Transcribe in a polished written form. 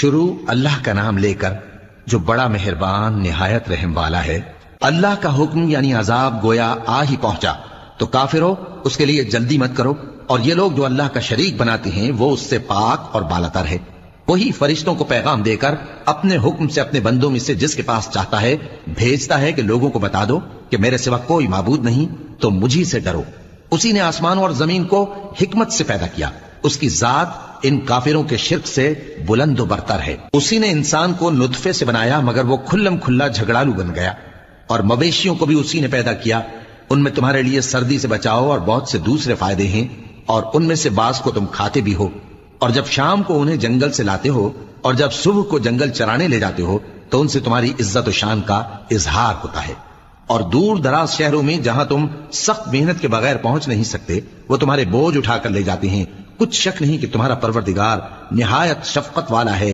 شروع اللہ کا نام لے کر جو بڑا مہربان نہایت رحم والا ہے۔ اللہ کا حکم یعنی عذاب گویا آ ہی پہنچا تو کافرو اس کے لیے جلدی مت کرو، اور یہ لوگ جو اللہ کا شریک بناتے ہیں وہ اس سے پاک اور بالاتر ہے۔ وہی فرشتوں کو پیغام دے کر اپنے حکم سے اپنے بندوں میں سے جس کے پاس چاہتا ہے بھیجتا ہے کہ لوگوں کو بتا دو کہ میرے سوا کوئی معبود نہیں، تو مجھی سے ڈرو۔ اسی نے آسمانوں اور زمین کو حکمت سے پیدا کیا، اس کی ذات ان کافروں کے شرک سے بلند و برتر ہے۔ اسی نے انسان کو نطفے سے بنایا مگر وہ کھلم کھلا جھگڑالو بن گیا، اور مویشیوں کو بھی اسی نے پیدا کیا، ان میں تمہارے لیے سردی سے بچاؤ اور بہت سے دوسرے فائدے ہیں، اور ان میں سے بعض کو تم کھاتے بھی ہو۔ اور جب شام کو انہیں جنگل سے لاتے ہو اور جب صبح کو جنگل چرانے لے جاتے ہو تو ان سے تمہاری عزت و شان کا اظہار ہوتا ہے۔ اور دور دراز شہروں میں جہاں تم سخت محنت کے بغیر پہنچ نہیں سکتے وہ تمہارے بوجھ اٹھا کر لے جاتے ہیں۔ کچھ شک نہیں کہ تمہارا پروردگار نہایت شفقت والا ہے۔